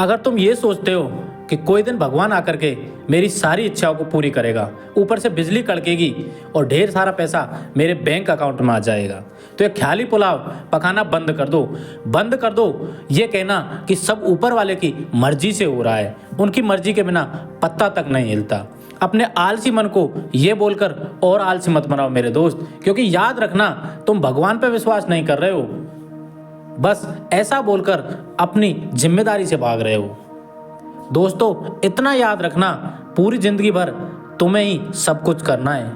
अगर तुम ये सोचते हो कि कोई दिन भगवान आकर के मेरी सारी इच्छाओं को पूरी करेगा, ऊपर से बिजली कड़केगी और ढेर सारा पैसा मेरे बैंक अकाउंट में आ जाएगा, तो ये ख्याली पुलाव पकाना बंद कर दो। बंद कर दो ये कहना कि सब ऊपर वाले की मर्जी से हो रहा है, उनकी मर्जी के बिना पत्ता तक नहीं हिलता। अपने आलसी मन को ये बोलकर और आलसी मत बनाओ मेरे दोस्त, क्योंकि याद रखना तुम भगवान पर विश्वास नहीं कर रहे हो, बस ऐसा बोलकर अपनी जिम्मेदारी से भाग रहे हो। दोस्तों, इतना याद रखना, पूरी जिंदगी भर तुम्हें ही सब कुछ करना है।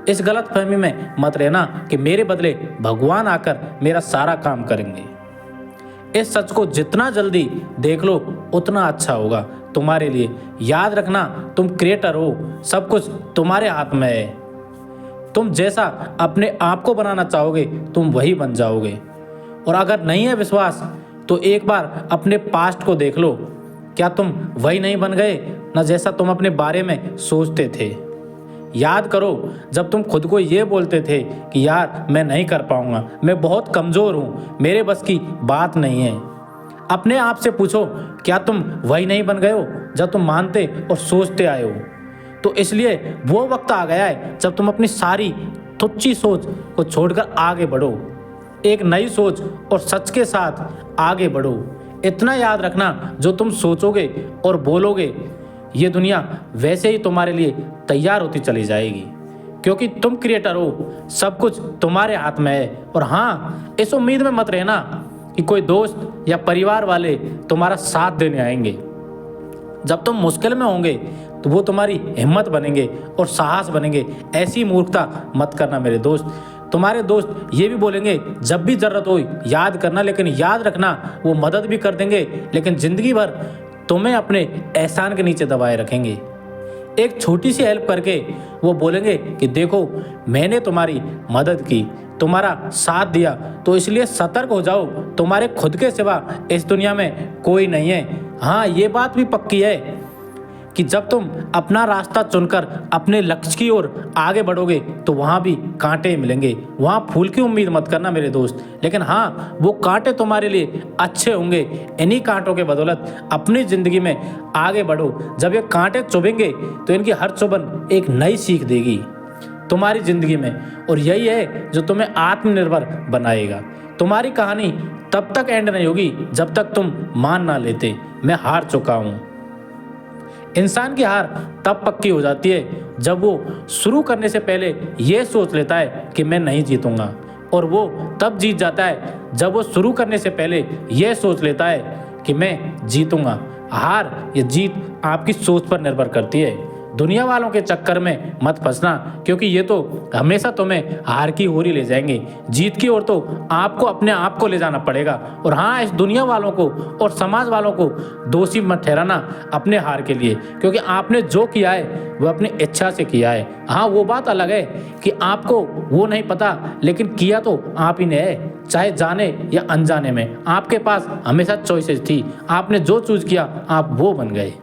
इस गलतफहमी में मत रहना कि मेरे बदले भगवान आकर मेरा सारा काम करेंगे। इस सच को जितना जल्दी देख लो उतना अच्छा होगा तुम्हारे लिए। याद रखना, तुम क्रिएटर हो, सब कुछ तुम्हारे हाथ में है। तुम जैसा अपने आप को बनाना चाहोगे तुम वही बन जाओगे। और अगर नहीं है विश्वास तो एक बार अपने पास्ट को देख लो, क्या तुम वही नहीं बन गए ना जैसा तुम अपने बारे में सोचते थे। याद करो, जब तुम खुद को ये बोलते थे कि यार मैं नहीं कर पाऊंगा, मैं बहुत कमज़ोर हूँ, मेरे बस की बात नहीं है। अपने आप से पूछो, क्या तुम वही नहीं बन गए हो जब तुम मानते और सोचते आए हो। तो इसलिए वो वक्त आ गया है जब तुम अपनी सारी तुच्छी सोच को छोड़कर आगे बढ़ो, एक नई सोच और सच के साथ आगे बढ़ो। इतना याद रखना, जो तुम सोचोगे और बोलोगे ये दुनिया वैसे ही तुम्हारे लिए तैयार होती चली जाएगी, क्योंकि तुम क्रिएटर हो, सब कुछ तुम्हारे हाथ में है। और हाँ, इस उम्मीद में मत रहना कि कोई दोस्त या परिवार वाले तुम्हारा साथ देने आएंगे। जब तुम मुश्किल में होंगे तो वो तुम्हारी हिम्मत बनेंगे और साहस बनेंगे। ऐसी मूर्खता मत करना मेरे दोस्त। तुम्हारे दोस्त ये भी बोलेंगे जब भी ज़रूरत हो याद करना, लेकिन याद रखना वो मदद भी कर देंगे, लेकिन ज़िंदगी भर तुम्हें अपने एहसान के नीचे दबाए रखेंगे। एक छोटी सी हेल्प करके वो बोलेंगे कि देखो मैंने तुम्हारी मदद की, तुम्हारा साथ दिया, तो इसलिए सतर्क हो जाओ, तुम्हारे खुद के सिवा इस दुनिया में कोई नहीं है। हाँ, ये बात भी पक्की है कि जब तुम अपना रास्ता चुनकर अपने लक्ष्य की ओर आगे बढ़ोगे तो वहाँ भी कांटे मिलेंगे। वहाँ फूल की उम्मीद मत करना मेरे दोस्त, लेकिन हाँ, वो कांटे तुम्हारे लिए अच्छे होंगे। इन्हीं कांटों के बदौलत अपनी ज़िंदगी में आगे बढ़ो। जब ये कांटे चुभेंगे तो इनकी हर चुभन एक नई सीख देगी तुम्हारी ज़िंदगी में, और यही है जो तुम्हें आत्मनिर्भर बनाएगा। तुम्हारी कहानी तब तक एंड नहीं होगी जब तक तुम मान ना लेते मैं हार चुका हूँ। इंसान की हार तब पक्की हो जाती है जब वो शुरू करने से पहले ये सोच लेता है कि मैं नहीं जीतूंगा, और वो तब जीत जाता है जब वो शुरू करने से पहले ये सोच लेता है कि मैं जीतूंगा। हार या जीत आपकी सोच पर निर्भर करती है। दुनिया वालों के चक्कर में मत फंसना, क्योंकि ये तो हमेशा तुम्हें हार की ओर ही ले जाएंगे। जीत की ओर तो आपको अपने आप को ले जाना पड़ेगा। और हाँ, इस दुनिया वालों को और समाज वालों को दोषी मत ठहराना अपने हार के लिए, क्योंकि आपने जो किया है वो अपनी इच्छा से किया है। हाँ, वो बात अलग है कि आपको वो नहीं पता, लेकिन किया तो आप ही ने है, चाहे जाने या अनजाने में। आपके पास हमेशा चॉइसेस थी, आपने जो चूज किया आप वो बन गए।